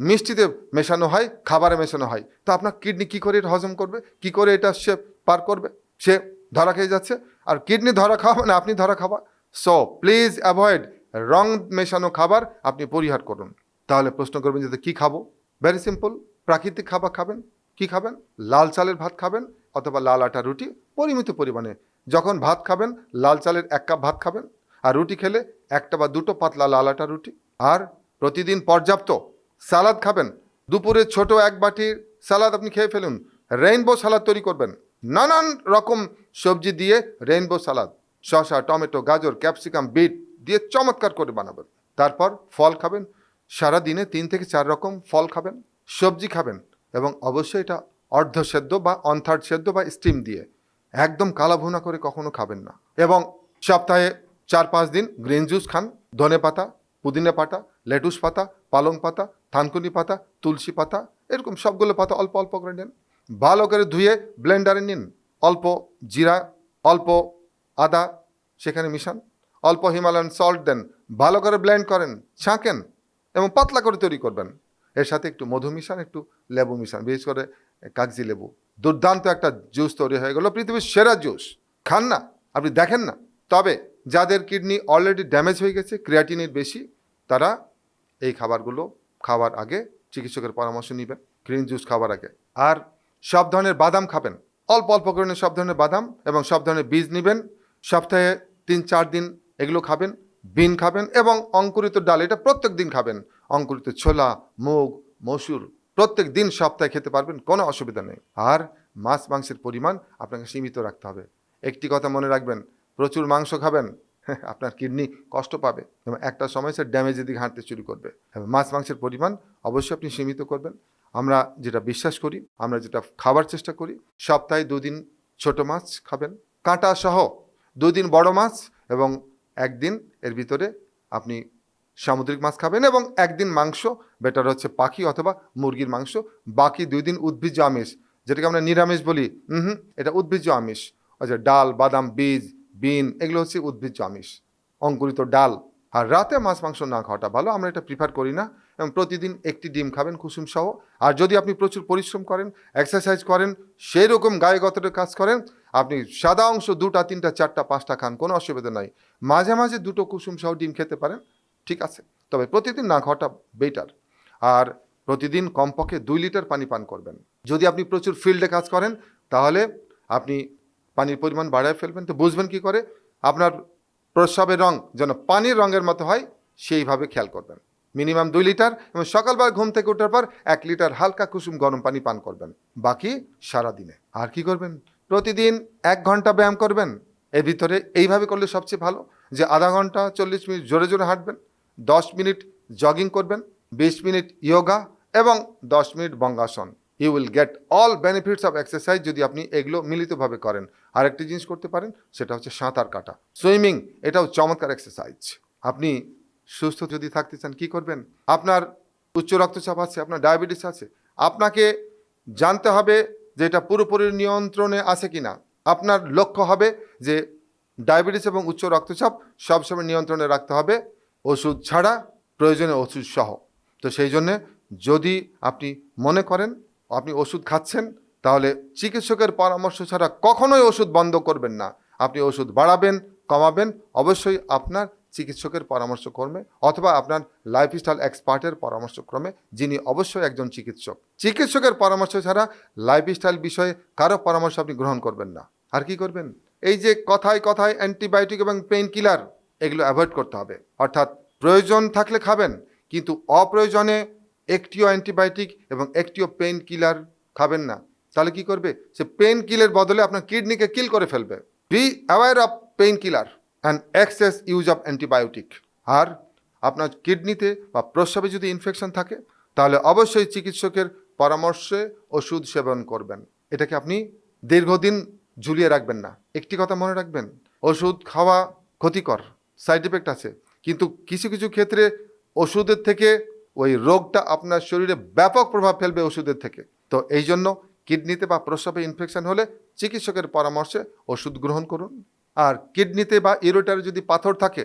মিষ্টিতে মেশানো হয়, খাবারে মেশানো হয়। তো আপনার কিডনি কি করে এটা হজম করবে, কি করে এটা সে পার করবে? সে ধরা খেয়ে যাচ্ছে। আর কিডনি ধরা খাওয়া মানে আপনি ধরা খাওয়া। সো প্লিজ অ্যাভয়েড রং মেশানো খাবার, আপনি পরিহার করুন। তাহলে প্রশ্ন করবেন যে কি খাবো? ভেরি সিম্পল, প্রাকৃতিক খাবার খাবেন। কি খাবেন? লাল চালের ভাত খাবেন অথবা লাল আটা রুটি পরিমিত পরিমাণে। যখন ভাত খাবেন লাল চালের 1 কাপ ভাত খাবেন, আর রুটি খেলে 1টা বা 2টো পাতলা লাল আটা রুটি। আর প্রতিদিন পর্যাপ্ত সালাদ খাবেন। দুপুরে ছোট 1 বাটির সালাদ আপনি খেয়ে ফেলুন। রেইনবো সালাদ তৈরি করবেন, নানান রকম সবজি দিয়ে রেইনবো সালাদ, শসা, টমেটো, গাজর, ক্যাপসিকাম, বিট দিয়ে চমৎকার করে বানাবেন। তারপর ফল খাবেন, সারা দিনে 3 থেকে 4 রকম ফল খাবেন, সবজি খাবেন, এবং অবশ্যই এটা অর্ধ সেদ্ধ বা 1/3 সেদ্ধ বা স্টিম দিয়ে। একদম কালা ভুনা করে কখনো খাবেন না। এবং সপ্তাহে 4-5 দিন গ্রিন জুস খান। ধনে পাতা, পুদিনা পাতা, লেটুস পাতা, পালং পাতা, থানকুনি পাতা, তুলসী পাতা, এরকম সবগুলো পাতা অল্প অল্প করে নেন। ভালো করে ধুয়ে ব্লেন্ডারে নিন। অল্প জিরা, অল্প আদা সেখানে মিশান, অল্প হিমালয়ান সল্ট দেন, ভালো করে ব্লেন্ড করেন, ছাঁকেন এবং পাতলা করে তৈরি করবেন। এর সাথে একটু মধু মিশান, একটু লেবু মিশান, বিশেষ করে কাগজি লেবু। দুর্দান্ত একটা জুস তৈরি হয়ে গেল, পৃথিবীর সেরা জুস। খান না, আপনি দেখেন না। তবে যাদের কিডনি অলরেডি ড্যামেজ হয়ে গেছে, ক্রিয়াটিনের বেশি, তারা এই খাবারগুলো খাওয়ার আগে চিকিৎসকের পরামর্শ নেবেন, গ্রিন জুস খাওয়ার আগে। আর সব ধরনের বাদাম খাবেন, অল্প অল্প করে সব ধরনের বাদাম এবং সব ধরনের বীজ নেবেন। সপ্তাহে 3-4 দিন এগুলো খাবেন। বিন খাবেন এবং অঙ্কুরিত ডাল, এটা প্রত্যেক দিন খাবেন। অঙ্কুরিত ছোলা, মুগ, মসুর প্রত্যেক দিন সপ্তাহে খেতে পারবেন, কোনো অসুবিধা নেই। আর মাছ মাংসের পরিমাণ আপনাকে সীমিত রাখতে হবে। একটি কথা মনে রাখবেন, প্রচুর মাংস খাবেন, আপনার কিডনি কষ্ট পাবে এবং একটা সময় সে ড্যামেজের দিকে হাঁটতে শুরু করবে। মাছ মাংসের পরিমাণ অবশ্যই আপনি সীমিত করবেন। আমরা যেটা বিশ্বাস করি, আমরা যেটা খাবার চেষ্টা করি, সপ্তাহে 2 দিন ছোট মাছ খাবেন, কাঁটা সহ 2 দিন বড় মাছ, এবং 1 দিন এর ভিতরে আপনি সামুদ্রিক মাছ খাবেন, এবং 1 দিন মাংস, বেটার হচ্ছে পাখি অথবা মুরগির মাংস। বাকি 2 দিন উদ্ভিজ্জ আমিষ, যেটাকে আমরা নিরামিষ বলি, এটা উদ্ভিজ্জ আমিষ। আচ্ছা, ডাল, বাদাম, বীজ, বিন এগুলো হচ্ছে উদ্ভিজ্জ আমিষ, অঙ্কুরিত ডাল। আর রাতে মাছ মাংস না খাওয়াটা ভালো, আমরা এটা প্রিফার করি না। এবং প্রতিদিন 1টি ডিম খাবেন কুসুম সহ। আর যদি আপনি প্রচুর পরিশ্রম করেন, এক্সারসাইজ করেন, সেই রকম গায়ে গতরের কাজ করেন, আপনি সাদা অংশ 2টা, 3টা, 4টা, 5টা খান, কোনো অসুবিধা নাই। মাঝে মাঝে 2টো কুসুম সহ ডিম খেতে পারেন, ঠিক আছে। তবে প্রতিদিন না খাওয়াটা বেটার। আর প্রতিদিন কমপক্ষে 2 লিটার পানি পান করবেন। যদি আপনি প্রচুর ফিল্ডে কাজ করেন, তাহলে আপনি পানির পরিমাণ বাড়ায় ফেলবেন। তো বুঝবেন কি করে? আপনার প্রস্রাবের রং যেন পানির রঙের মতো হয়, সেইভাবে খেয়াল করবেন। মিনিমাম 2 লিটার, এবং সকালবেলা ঘুম থেকে ওঠার পর 1 লিটার হালকা কুসুম গরম পানি পান করবেন। বাকি সারাদিনে আর কি করবেন? প্রতিদিন 1 ঘন্টা ব্যায়াম করবেন। এর ভিতরে এইভাবে করলে সবচেয়ে ভালো যে আধা ঘন্টা 40 মিনিট জোরে জোরে হাঁটবেন, 10 মিনিট জগিং করবেন, 20 মিনিট ইয়োগা এবং 10 মিনিট বঙ্গাসন। You will get all benefits of exercise যদি আপনি এগুলো মিলিতভাবে করেন। আরেকটি জিনিস করতে পারেন, সেটা হচ্ছে সাঁতার কাটা, সুইমিং। এটাও চমৎকার এক্সারসাইজ। আপনি সুস্থ যদি থাকতে চান, কি করবেন? আপনার উচ্চ রক্তচাপ আছে, আপনার ডায়াবেটিস আছে, আপনাকে জানতে হবে যে এটা পুরোপুরি নিয়ন্ত্রণে আছে কিনা। আপনার লক্ষ্য হবে যে ডায়াবেটিস এবং উচ্চ রক্তচাপ সবসময় নিয়ন্ত্রণে রাখতে হবে, ওষুধ ছাড়া, প্রয়োজনে ওষুধ সহ। তো সেই জন্যে যদি আপনি মনে করেন আপনি ওষুধ খাচ্ছেন, তাহলে চিকিৎসকের পরামর্শ ছাড়া কখনোই ওষুধ বন্ধ করবেন না। আপনি ওষুধ বাড়াবেন, কমাবেন, অবশ্যই আপনার চিকিৎসকের পরামর্শক্রমে অথবা আপনার লাইফস্টাইল এক্সপার্টের পরামর্শক্রমে, যিনি অবশ্যই একজন চিকিৎসক। চিকিৎসকের পরামর্শ ছাড়া লাইফস্টাইল বিষয়ে কারো পরামর্শ আপনি গ্রহণ করবেন না। আর কি করবেন? এই যে কথায় কথায় অ্যান্টিবায়োটিক এবং পেইন কিলার, এগুলো অ্যাভয়েড করতে হবে। অর্থাৎ প্রয়োজন থাকলে খাবেন, কিন্তু অপ্রয়োজনে একটিও অ্যান্টিবায়োটিক এবং একটিও পেইন কিলার খাবেন না। তাহলে কি করবে? সে পেইন কিলের বদলে আপনার কিডনিকে কিল করে ফেলবে। Be aware of pain killer and excess use of antibiotic. আর আপনার কিডনিতে বা প্রস্রাবে যদি ইনফেকশন থাকে, তাহলে অবশ্যই চিকিৎসকের পরামর্শে ওষুধ সেবন করবেন। এটাকে আপনি দীর্ঘদিন ঝুলিয়ে রাখবেন না। একটি কথা মনে রাখবেন, ওষুধ খাওয়া ক্ষতিকর, সাইড এফেক্ট আছে, কিন্তু কিছু কিছু ক্ষেত্রে ওষুধের থেকে ওই রোগটা আপনার শরীরে ব্যাপক প্রভাব ফেলবে ওষুধের থেকে। তো এই জন্য কিডনিতে বা প্রস্রাবে ইনফেকশন হলে চিকিৎসকের পরামর্শে ওষুধ গ্রহণ করুন। আর কিডনিতে বা ইউরেটারে যদি পাথর থাকে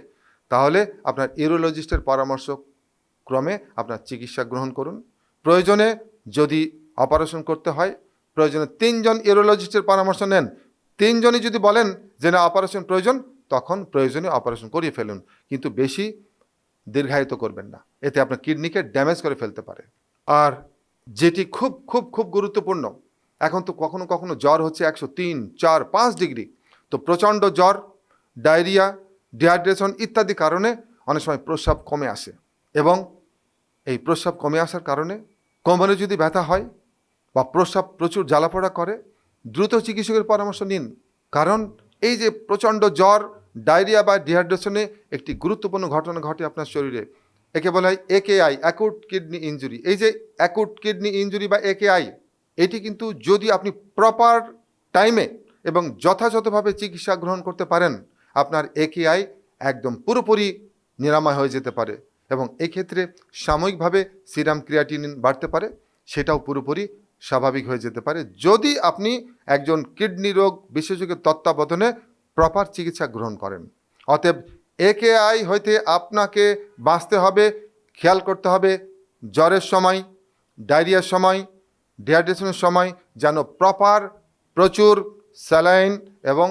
তাহলে আপনার ইউরোলজিস্টের পরামর্শ ক্রমে আপনার চিকিৎসা গ্রহণ করুন। প্রয়োজনে যদি অপারেশন করতে হয়, প্রয়োজনে 3 জন ইউরোলজিস্টের পরামর্শ নেন। 3 জনই যদি বলেন যে না অপারেশন প্রয়োজন, তখন প্রয়োজনে অপারেশন করিয়ে ফেলুন, কিন্তু বেশি দীর্ঘায়িত করবেন না, এতে আপনার কিডনিকে ড্যামেজ করে ফেলতে পারে। আর যেটি খুব খুব খুব গুরুত্বপূর্ণ, এখন তো কখনো কখনো জ্বর হচ্ছে 103, 4, 5 ডিগ্রি, তো প্রচণ্ড জ্বর, ডায়রিয়া, ডিহাইড্রেশন ইত্যাদি কারণে অনেক সময় প্রস্রাব কমে আসে, এবং এই প্রস্রাব কমে আসার কারণে কোমরে যদি ব্যথা হয় বা প্রস্রাব প্রচুর জ্বালাপোড়া করে, দ্রুত চিকিৎসকের পরামর্শ নিন। কারণ এই যে প্রচণ্ড জ্বর, ডায়রিয়া বা ডিহাইড্রেশনে একটি গুরুত্বপূর্ণ ঘটনা ঘটে আপনার শরীরে, একে বলা হয় AKI, অ্যাকুট কিডনি ইনজুরি। এই যে অ্যাকুট কিডনি ইনজুরি বা AKI, এটি কিন্তু যদি আপনি প্রপার টাইমে এবং যথাযথভাবে চিকিৎসা গ্রহণ করতে পারেন, আপনার AKI একদম পুরোপুরি নিরাময় হয়ে যেতে পারে। এবং এক্ষেত্রে সাময়িকভাবে সিরাম ক্রিয়াটিনিন বাড়তে পারে, সেটাও পুরোপুরি স্বাভাবিক হয়ে যেতে পারে যদি আপনি একজন কিডনি রোগ বিশেষজ্ঞের তত্ত্বাবধানে প্রপার চিকিৎসা গ্রহণ করেন। অতএব AKI হইতে আপনাকে বাঁচতে হবে, খেয়াল করতে হবে জ্বরের সময়, ডায়রিয়ার সময়, ডিহাইড্রেশনের সময় যেন প্রপার প্রচুর স্যালাইন এবং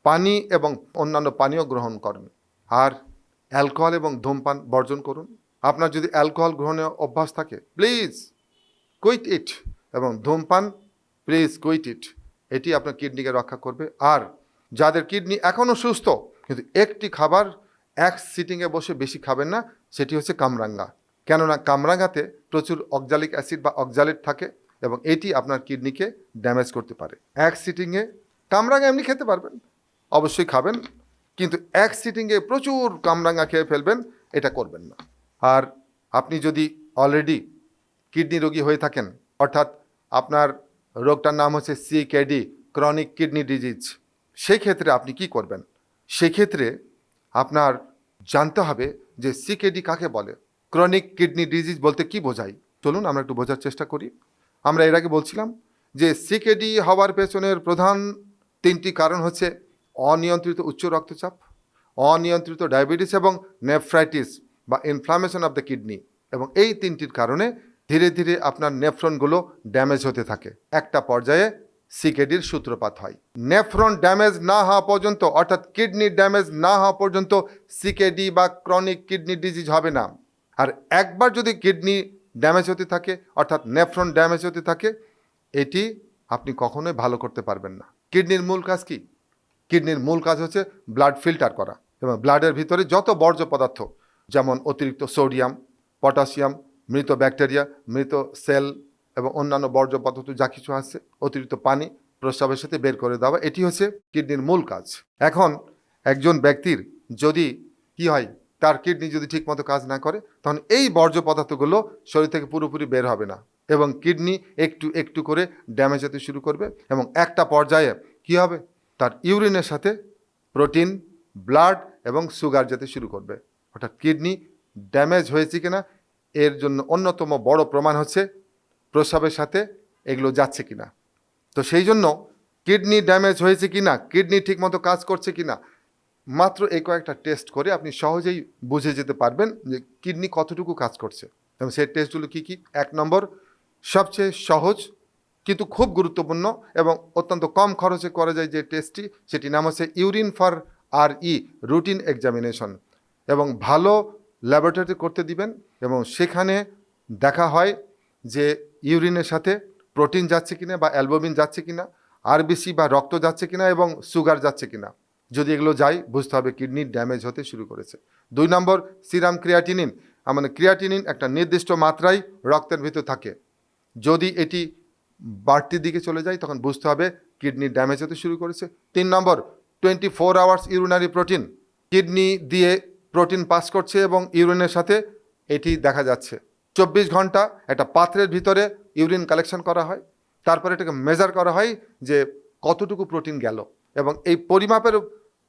পানি এবং অন্যান্য পানীয় গ্রহণ করেন। আর অ্যালকোহল এবং ধূমপান বর্জন করুন। আপনার যদি অ্যালকোহল গ্রহণের অভ্যাস থাকে, প্লিজ কুইট ইট, এবং ধূমপান প্লিজ কুইট ইট। এটি আপনার কিডনিকে রক্ষা করবে। আর যাদের কিডনি এখনও সুস্থ, কিন্তু একটি খাবার এক সিটিংয়ে বসে বেশি খাবেন না, সেটি হচ্ছে কামরাঙ্গা। কেননা কামরাঙ্গাতে প্রচুর অক্সালিক অ্যাসিড বা অক্সালেট থাকে, এবং এটি আপনার কিডনিকে ড্যামেজ করতে পারে। এক সিটিংয়ে কামরাঙ্গা এমনি খেতে পারবেন, অবশ্যই খাবেন, কিন্তু এক সিটিংয়ে প্রচুর কামরাঙ্গা খেয়ে ফেলবেন, এটা করবেন না। আর আপনি যদি অলরেডি কিডনি রোগী হয়ে থাকেন, অর্থাৎ আপনার রোগটার নাম হচ্ছে CKD, ক্রনিক কিডনি ডিজিজ, সেই ক্ষেত্রে আপনি কি করবেন? সেক্ষেত্রে আপনার জানতে হবে যে CKD কাকে বলে, ক্রনিক কিডনি ডিজিজ বলতে কি বোঝায়। চলুন আমরা একটু বোঝার চেষ্টা করি। আমরা এর আগে বলছিলাম যে CKD হওয়ার পেছনের প্রধান 3টি কারণ হচ্ছে অনিয়ন্ত্রিত উচ্চ রক্তচাপ, অনিয়ন্ত্রিত ডায়াবেটিস এবং নেফ্রাইটিস বা ইনফ্লামেশন অফ দ্য কিডনি। এবং এই 3টির কারণে ধীরে ধীরে আপনার নেফ্রনগুলো ড্যামেজ হতে থাকে, একটা পর্যায়ে CKDর সূত্রপাত হয়। নেফ্রন ড্যামেজ না হওয়া পর্যন্ত, অর্থাৎ কিডনি ড্যামেজ না হওয়া পর্যন্ত CKD বা ক্রনিক কিডনি ডিজিজ হবে না। আর একবার যদি কিডনি ড্যামেজ হতে থাকে, অর্থাৎ নেফ্রন ড্যামেজ হতে থাকে, এটি আপনি কখনোই ভালো করতে পারবেন না। কিডনির মূল কাজ কি? কিডনির মূল কাজ হচ্ছে ব্লাড ফিল্টার করা, এবং ব্লাডের ভিতরে যত বর্জ্য পদার্থ, যেমন অতিরিক্ত সোডিয়াম, পটাশিয়াম, মৃত ব্যাকটেরিয়া, মৃত সেল এবং অন্যান্য বর্জ্য পদার্থ যা কিছু আছে, অতিরিক্ত পানি প্রস্রাবের সাথে বের করে দেওয়া, এটি হচ্ছে কিডনির মূল কাজ। এখন একজন ব্যক্তির যদি কি হয়, তার কিডনি যদি ঠিকমতো কাজ না করে, তখন এই বর্জ্য পদার্থগুলো শরীর থেকে পুরোপুরি বের হবে না, এবং কিডনি একটু একটু করে ড্যামেজ হতে শুরু করবে, এবং একটা পর্যায়ে কি হবে, তার ইউরিনের সাথে প্রোটিন, ব্লাড এবং সুগার যেতে শুরু করবে। অর্থাৎ কিডনি ড্যামেজ হয়েছে কিনা এর জন্য অন্যতম বড় প্রমাণ হচ্ছে প্রস্রাবের সাথে এগুলো যাচ্ছে কিনা। তো সেই জন্য কিডনি ড্যামেজ হয়েছে কিনা, কিডনি ঠিকমতো কাজ করছে কিনা, মাত্র এই কয়েকটা টেস্ট করে আপনি সহজেই বুঝে যেতে পারবেন যে কিডনি কতটুকু কাজ করছে। এবং সেই টেস্টগুলো কী কী? 1 নম্বর, সবচেয়ে সহজ কিন্তু খুব গুরুত্বপূর্ণ এবং অত্যন্ত কম খরচে করা যায় যে টেস্টটি, সেটি নাম হচ্ছে urine for RE, routine examination. এবং ভালো ল্যাবরেটরিতে করতে দিবেন, এবং সেখানে দেখা হয় যে ইউরিনের সাথে প্রোটিন যাচ্ছে কিনা বা অ্যালবুমিন যাচ্ছে কিনা, RBC বা রক্ত যাচ্ছে কিনা, এবং সুগার যাচ্ছে কিনা। যদি এগুলো যায়, বুঝতে হবে কিডনি ড্যামেজ হতে শুরু করেছে। 2 নম্বর, সিরাম ক্রিয়াটিনিন। মানে ক্রিয়াটিনিন একটা নির্দিষ্ট মাত্রায় রক্তের ভিতর থাকে, যদি এটি বাড়তির দিকে চলে যায়, তখন বুঝতে হবে কিডনি ড্যামেজ হতে শুরু করেছে। 3 নম্বর, 24 আওয়ার্স ইউরিনারি প্রোটিন। কিডনি দিয়ে প্রোটিন পাস করছে এবং ইউরিনের সাথে এটি দেখা যাচ্ছে। 24 ঘন্টা একটা পাত্রের ভিতরে ইউরিন কালেকশন করা হয়, তারপরে এটাকে মেজার করা হয় যে কতটুকু প্রোটিন গেল, এবং এই পরিমাপের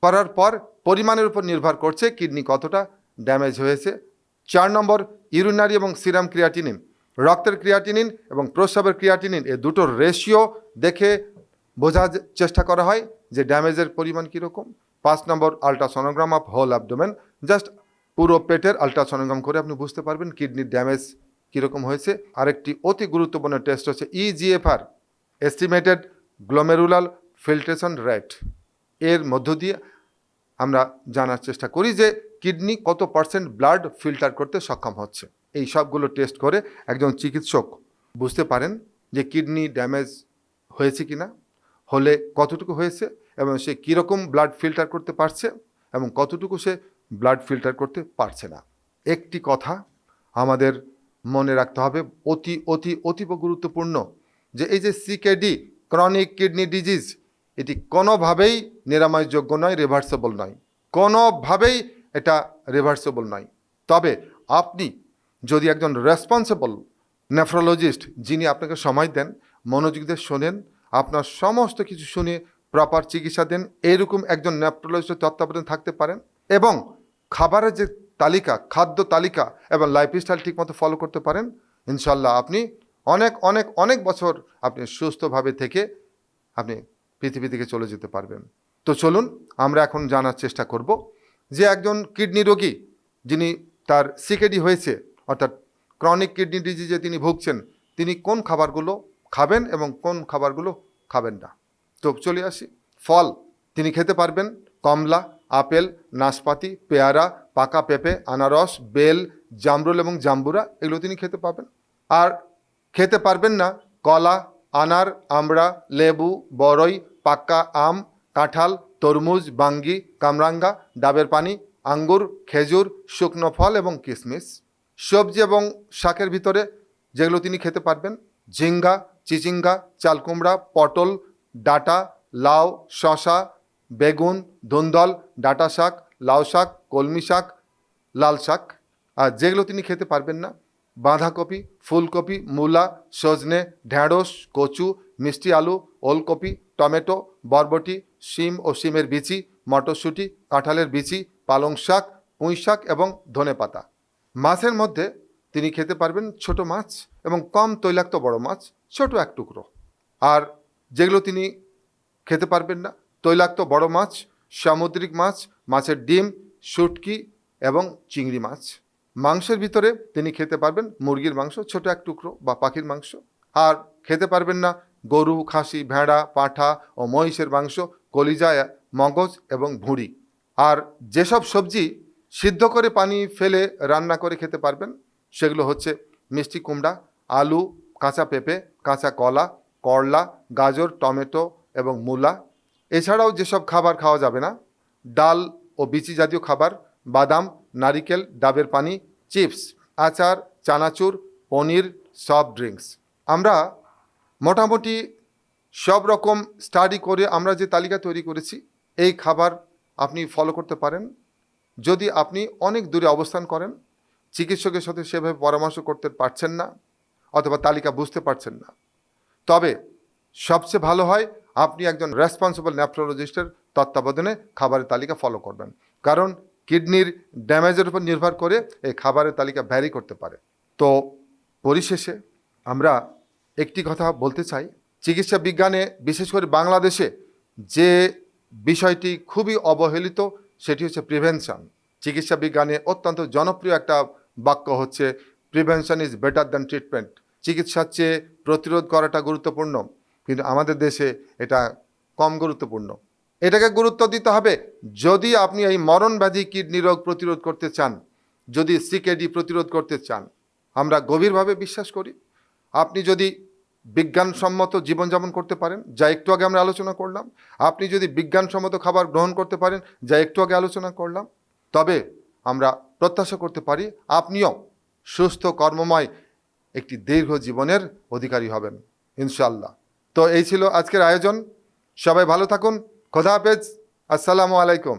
করার পর পরিমাণের উপর নির্ভর করছে কিডনি কতটা ড্যামেজ হয়েছে। 4 নম্বর, ইউরিনারি এবং সিরাম ক্রিয়াটিনিন, রক্তের ক্রিয়াটিনিন এবং প্রস্রাবের ক্রিয়াটিনিন, এই দুটোর রেশিও দেখে বোঝার চেষ্টা করা হয় যে ড্যামেজের পরিমাণ কীরকম। 5 number, ultrasonogram of whole abdomen, just পুরো পেটের আলট্রাসোনোগ্রাম করে আপনি বুঝতে পারবেন কিডনির ড্যামেজ কীরকম হয়েছে। আরেকটি অতি গুরুত্বপূর্ণ টেস্ট হচ্ছে eGFR, estimated glomerular filtration rate. এর মধ্য দিয়ে আমরা জানার চেষ্টা করি যে কিডনি কত পার্সেন্ট ব্লাড ফিল্টার করতে সক্ষম হচ্ছে। এই সবগুলো টেস্ট করে একজন চিকিৎসক বুঝতে পারেন যে কিডনি ড্যামেজ হয়েছে কিনা, হলে কতটুকু হয়েছে এবং সে কীরকম ব্লাড ফিল্টার করতে পারছে এবং কতটুকু সে ব্লাড ফিল্টার করতে পারছে না। একটি কথা আমাদের মনে রাখতে হবে, অতীব গুরুত্বপূর্ণ, যে এই যে সিকেডি, ক্রনিক কিডনি ডিজিজ, এটি কোনোভাবেই নিরাময়যোগ্য নয়, রিভার্সেবল নয়, কোনোভাবেই এটা রিভার্সেবল নয়। তবে আপনি যদি একজন রেসপন্সিবল নেফ্রোলজিস্ট, যিনি আপনাকে সময় দেন, মনোযোগ দিয়ে শোনেন, আপনার সমস্ত কিছু শুনে প্রপার চিকিৎসা দেন, এরকম একজন নেফ্রোলজিস্টের তত্ত্বাবধানে থাকতে পারেন এবং খাবারের যে তালিকা, খাদ্য তালিকা এবং লাইফস্টাইল ঠিকমতো ফলো করতে পারেন, ইনশাল্লাহ আপনি অনেক অনেক অনেক বছর আপনি সুস্থভাবে থেকে আপনি পৃথিবী থেকে চলে যেতে পারবেন। তো চলুন আমরা এখন জানার চেষ্টা করব যে একজন কিডনি রোগী যিনি তার সিকেডি হয়েছে, অর্থাৎ ক্রনিক কিডনি ডিজিজে তিনি ভুগছেন, তিনি কোন খাবারগুলো খাবেন এবং কোন খাবারগুলো খাবেন না। তো চলে আসি। ফল তিনি খেতে পারবেন কমলা, আপেল, নাশপাতি, পেয়ারা, পাকা পেঁপে, আনারস, বেল, জামরুল এবং জাম্বুরা, এগুলো তিনি খেতে পাবেন। আর খেতে পারবেন না কলা, আনার, আমড়া, লেবু, বড়ই, পাক্কা আম, কাঁঠাল, তরমুজ, বাঙ্গি, কামরাঙ্গা, ডাবের পানি, আঙ্গুর, খেজুর, শুকনো ফল এবং কিশমিশ। সবজি এবং শাকের ভিতরে যেগুলো তিনি খেতে পারবেন, ঝিঙ্গা, চিচিঙ্গা, চালকুমড়া, পটল, ডাঁটা, লাউ, শশা, বেগুন, ধুন্দল, ডাঁটা শাক, লাউ শাক, কলমি শাক, লাল শাক। আর যেগুলো তিনি খেতে পারবেন না, বাঁধাকপি, ফুলকপি, মূলা, সজনে, ঢেঁড়স, কচু, মিষ্টি আলু, ওলকপি, টমেটো, বরবটি, শিম ও শিমের বিচি, মটরশুঁটি, কাঁঠালের বিচি, পালং শাক, পুঁই শাক এবং ধনেপাতা। মাছের মধ্যে তিনি খেতে পারবেন ছোট মাছ এবং কম তৈলাক্ত বড় মাছ, ছোট এক টুকরো। আর যেগুলো তিনি খেতে পারবেন না, তৈলাক্ত বড় মাছ, সামুদ্রিক মাছ, মাছের ডিম, শুটকি এবং চিংড়ি মাছ। মাংসের ভিতরে তিনি খেতে পারবেন মুরগির মাংস, ছোট এক টুকরো বা পাখির মাংস। আর খেতে পারবেন না গরু, খাসি, ভেড়া, পাঁঠা ও মহিষের মাংস, কলিজা, মগজ এবং ভুঁড়ি। আর যেসব সবজি সিদ্ধ করে পানি ফেলে রান্না করে খেতে পারবেন, সেগুলো হচ্ছে মিষ্টি কুমড়া, আলু, কাঁচা পেঁপে, কাঁচা কলা, করলা, গাজর, টমেটো এবং মূলা। এছাড়াও যেসব খাবার খাওয়া যাবে না, ডাল ও বিচি জাতীয় খাবার, বাদাম, নারিকেল, ডাবের পানি, চিপস, আচার, চানাচুর, পনির, সফট ড্রিঙ্কস। আমরা মোটামুটি সব রকম স্টাডি করে আমরা যে তালিকা তৈরি করেছি, এই খাবার আপনি ফলো করতে পারেন। যদি আপনি অনেক দূরে অবস্থান করেন, চিকিৎসকের সাথে সেভাবে পরামর্শ করতে পারছেন না অথবা তালিকা বুঝতে পারছেন না, তবে সবচেয়ে ভালো হয় আপনি একজন রেসপন্সিবল নেফ্রোলজিস্টের তত্ত্বাবধানে খাবারের তালিকা ফলো করবেন, কারণ কিডনির ড্যামেজের উপর নির্ভর করে এই খাবারের তালিকা ভ্যারি করতে পারে। তো পরিশেষে আমরা একটি কথা বলতে চাই, চিকিৎসা বিজ্ঞানে বিশেষ করে বাংলাদেশে যে বিষয়টি খুবই অবহেলিত সেটি হচ্ছে প্রিভেনশন। চিকিৎসা বিজ্ঞানে অত্যন্ত জনপ্রিয় একটা বাক্য হচ্ছে prevention is better than treatment. চিকিৎসার চেয়ে প্রতিরোধ করাটা গুরুত্বপূর্ণ, কিন্তু আমাদের দেশে এটা কম গুরুত্বপূর্ণ। এটাকে গুরুত্ব দিতে হবে যদি আপনি এই মরণব্যাধি কিডনি রোগ প্রতিরোধ করতে চান, যদি সিকেডি প্রতিরোধ করতে চান। আমরা গভীরভাবে বিশ্বাস করি আপনি যদি বিজ্ঞানসম্মত জীবনযাপন করতে পারেন, যা একটু আগে আমরা আলোচনা করলাম, আপনি যদি বিজ্ঞানসম্মত খাবার গ্রহণ করতে পারেন, যা একটু আগে আলোচনা করলাম, তবে আমরা প্রত্যাশা করতে পারি আপনিও সুস্থ কর্মময় একটি দীর্ঘ জীবনের অধিকারী হবেন ইনশাল্লাহ। তো এই ছিল আজকের আয়োজন। সবাই ভালো থাকুন। খোদা হাফেজ। আসসালামু আলাইকুম।